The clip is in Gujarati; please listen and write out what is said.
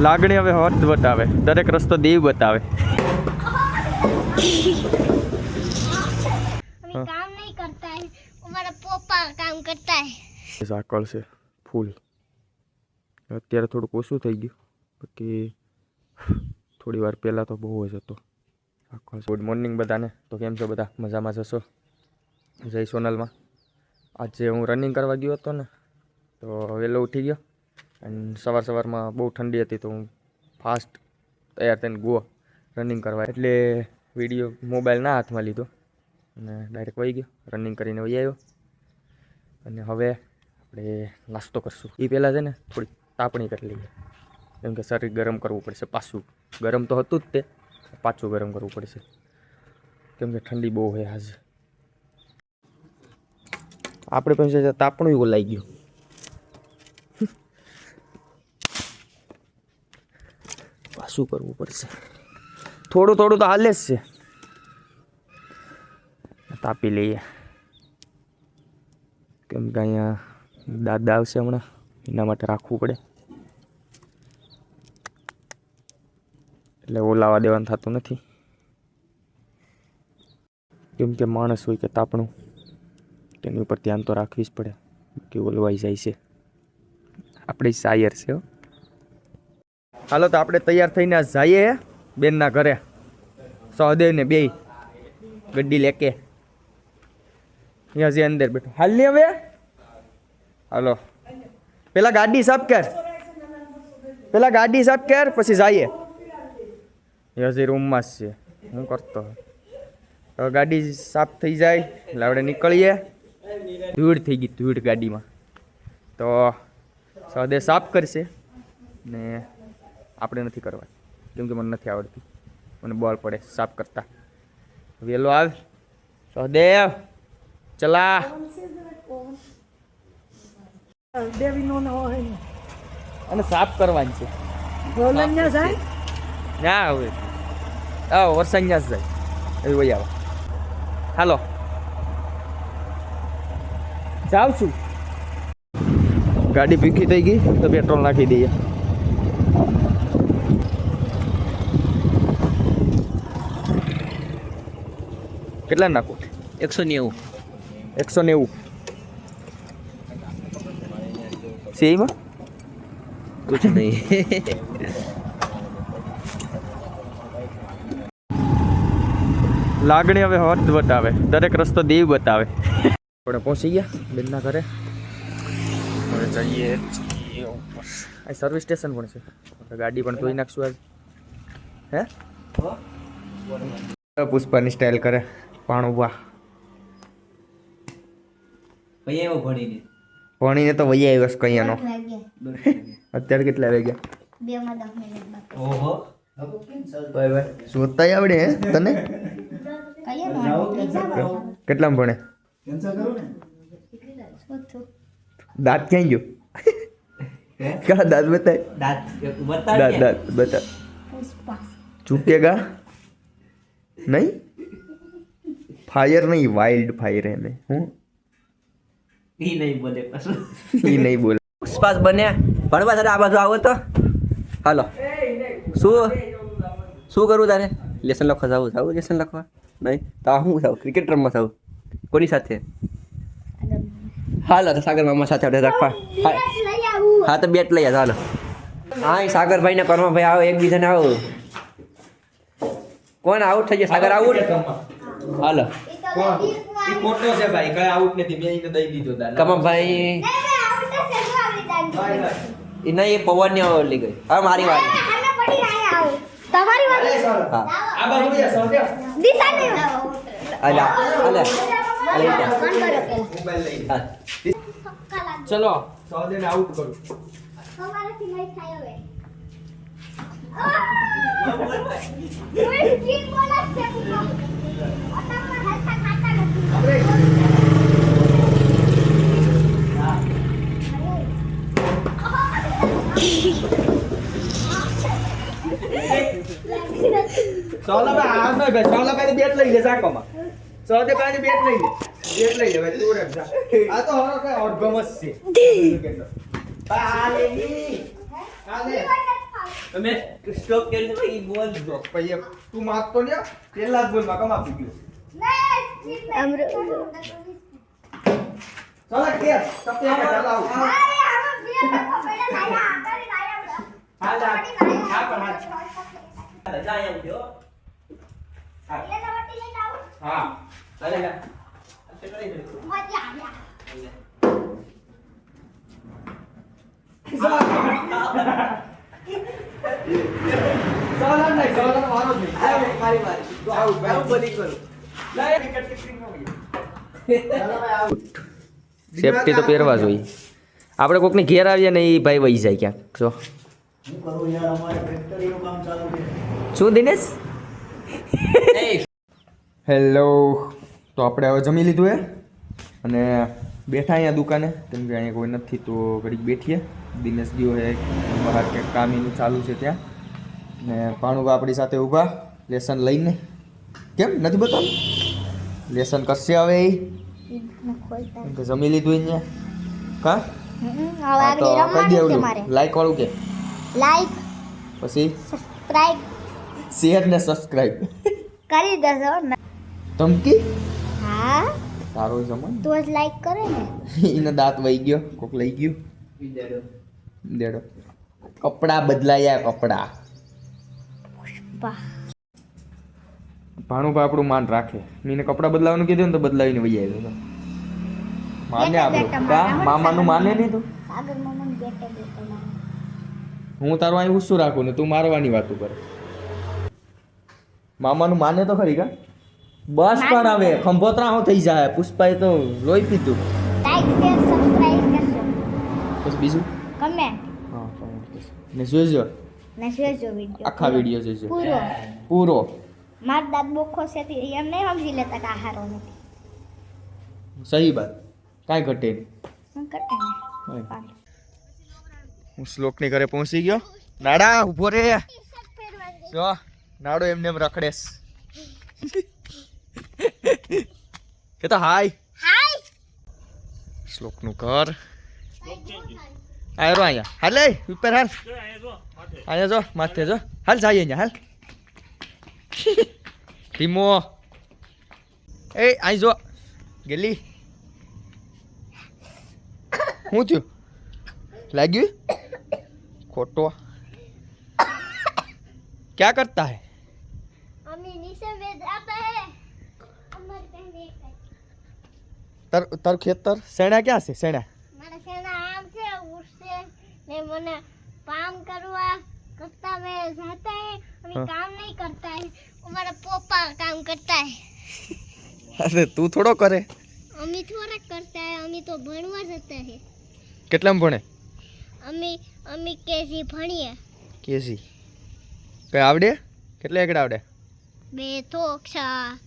લાગણી હવે હોત બતાવે, દરેક રસ્તો દેવ બતાવે. काम नहीं करता है, हमारा पापा काम करता है. ઝાકળ છે ફૂલ. અત્યારે થોડુંક ઓછું થઈ ગયું, બાકી થોડી વાર પહેલાં તો બહુ જ હતો. ગુડ મોર્નિંગ બધાને. તો કેમ છો બધા? મજામાં જશો? જય સોનલમાં. આજે હું રનિંગ કરવા ગયો હતો ને, તો વહેલો ઉઠી ગયો અને સવારમાં બહુ ઠંડી હતી, તો હું ફાસ્ટ તૈયાર થઈને ગયો રનિંગ કરવા. એટલે વિડીયો મોબાઈલ ના હાથમાં લીધો અને ડાયરેક્ટ વહી ગયો, રનિંગ કરીને વહી આવ્યો. અને હવે આપણે નાસ્તો કરશું. એ પહેલાં છે ને થોડી તાપણી કરી લઈએ, કેમ કે શરીર ગરમ કરવું પડશે. પાછું ગરમ તો હતું જ, તે પાછું ગરમ કરવું પડશે, કેમ કે ઠંડી બહુ હોય આજે. આપણે પાસે તાપણું ઓલાઈ ગયું. પાછું કરવું પડશે. થોડું થોડું તો હાલે જ છે. તાપી લઈએ, કેમ કે અહીંયા દાદા આવશે હમણાં, એના માટે રાખવું પડે. એટલે ઓલાવા દેવાનું થતું નથી, કેમ કે માણસ હોય કે તાપણું, તેની ઉપર ધ્યાન તો રાખવી જ પડે, કે ઓલવાઈ જાય છે. આપણે શાયર છે. હાલો તો આપણે તૈયાર થઈને જઈએ બેનના ઘરે. સહદેવને બે ગड्डी લેકે અહીંયા જે અંદર બેઠો. હાલ ની હવે હાલો, પેલા ગાડી સાફ કર, પછી જઈએ. હજી રૂમમાં જ છે, હું કરતો. હવે ગાડી સાફ થઈ જાય એટલે આપણે નીકળીએ. ધૂળ થઈ ગઈ, ધૂળ ગાડીમાં. તો સહદેવ સાફ કરશે ને આપણે નથી કરવા, કેમ કે મને નથી આવડતું, મને બોલ પડે સાફ કરતા. વેલો આવ સહદેવ, ચલા. અને સાફ કરવાની છે. ના હવે વરસાદ જાય એ વહી આવો. હાલો જાઉં છું. ગાડી ભીખી થઈ ગઈ તો પેટ્રોલ નાખી દઈએ. કેટલા નાખું? 190. 190 સીમાં कुछ नहीं. લાગણી હવે હોત બતાવે, દરેક રસ્તો દેવ બતાવે. આપણે પહોંચી ગયા બેનના ઘરે. હવે જઈએ ઉપર. આ સર્વિસ સ્ટેશન પણ છે, ગાડી પણ ધોઈ નાખશું આજ. હે પુષ્પાની સ્ટાઇલ કરે પાણું. વાહ, ભણીને તો વહી આવ્યો છે કૈયાનો. અત્યારે કેટલા વાગ્યા? 2:10. ओहो. શોધતા આવડે હે તને? કેટલામાં ભણે? દાંત ક્યાં ગયો? કયા દાંત બતાય? દાંત બતા. ચૂકેગા નહીં? ફાયર નહીં, વાઇલ્ડ ફાયર હે ને. હું ઈ નહીં બોલે. ઈ નહીં બોલે. પુષ્પાસ બન્યા ભણવા તારે આ બાજુ આવો તો. હાલો, શું કરું તારે? લેસન લખવા જાવું લેસન લખવા? નહીં તો હું જાઉં ક્રિકેટ રમવા જાઉં. કોની સાથે? હાલો તો સાગર મામા સાથે આપણે રાખવા. હા તો બેટ લઈ હાલો. હા એ સાગરભાઈ ને કર્મભાઈ આવો, એકબીજાને આવો. કોણ આઉટ થઈ જાય? સાગર આઉટ. હાલો ફોટો છે ભાઈ, કઈ આઉટ નથી, મેં એને દઈ દીધો દાદા. કમભાઈ એ નહીં, એ પવન ની ઓલી ગઈ. હવે મારી વારી. તમારી વાત. હા આ બાજુ જા સહદેવ. દિશા ને અલા અલા મોબાઈલ લઈ. હા ચલો સહદેવને આઉટ કરું. અમારાથી નહીં થાય હવે. ઓય સ્કીન બોલા છે પૂરો. ઓટામાં હાથા ખાતા નથી. સોલાભાઈ આ ન ભાઈ, સોલાભાઈ બેટ લઈ લે સાકોમાં. સહદેવભાઈ બેટ લઈ લે. બેટ લઈ લે ભાઈ, તું રમ જા. આ તો હરો કઈ ઓર્ગમસ છે. આ લે ની. આ લે. તમે સ્ટોપ કરી દો ઈ બોલ દો પછી તું મારતો ને પેલા જ બોલમાં કમ આપી ગયો ચાલ કે સપે કે ચલાવ જાય એમ જો હા ચાલે જા ચાલ મારો જ મારી તો આવું બધી કરું સેફટી તો પહેરવા જોઈએ આપણે કોકની ઘેર આવીએ ને એ ભાઈ વહી જાય ક્યાંક જો હું કરું યાર અમારે ફેક્ટરીનું કામ ચાલુ છે શું દિનેશ હેલો તો આપણે હવે જમી લીધું એ અને બેઠા અહીંયા દુકાને કેમ કે અહીંયા કોઈ નથી તો ઘડીક બેઠીએ દિનેશ ગયો હે બહાર ક્યાંક કામીનું ચાલુ છે ત્યાં ને ભાણુભા આપણી સાથે ઊભા લેસન લઈને કેમ નથી બતાવું લેસન કરશે હવે એ કેમ કે જમી લીધું અહીંયા કા હા તો કઈ દેવડું લાઈક વાળું કે લાઈક પછી સબસ્ક્રાઇબ શેર ને સબસ્ક્રાઇબ કરી દેજો ને. ધમકી હા તારો જમણ તું જ લાઈક કરે ને. એને દાંત વહી ગયો કોક લઈ ગયું દેડો કપડા બદલાયા કપડા વાહ ભાણું આપણું માન રાખે મેં કપડા બદલાવાનું કીધું ને તો બદલાવીને વહી આવ્યો માને આપણું કા મામાનું માને નહીં તું સાગર મામા બેટે બેટે હું તારું અહીં ઉસ્સું રાખું ને તું મારવાની વાતો કરે મામાનું માને તો ખરી કા બસ પણ હવે ખંભોતરા હું થઈ જાય પુષ્પાએ તો લોહી પીધું લાઈક શેર સબસ્ક્રાઇબ કરજો પછી બીજું કમેન્ટ હા comment કરજો. ને જોજો ને જોજો વિડિયો આખા વિડીયો જોજો પૂરો પૂરો માર દાદ બોખો છે તે એમ નહીં સમજી લેતા કે આહારો નથી સહી વાત કાંઈ ઘટે નહીં હું કરતે ને હું શ્લોકની ઘરે પહોંચી ગયો નાડા ઊભો રે જો નાડો એમને એમ રખડેસ કે તો હાય હાય શ્લોકનું ઘર આયરો અહીંયા હાલ એ ઉપર હાલ અહીંયા જો માથે જો હાલ જાય અહીંયા હાલ ધીમો એ અહીં જો ગેલી શું થયું લાગ્યું खोटो क्या करता है अम्मी नीचे में जाता है अमर कहने का तर तर खेतर सेना क्या से सेना મારા સેના આમ છે ઉઠશે ને મને કામ કરવા करता में जाता है अभी काम नहीं करता है हमारा पापा काम करता है अरे तू थोड़ो करे अम्मी थोड़ा करता है अम्मी तो भणवा जता है કેટલામાં ભણે अम्मी केजी भणीए કેસી કઈ આવડે કેટલા એકડા આવડે બે થોક્ષા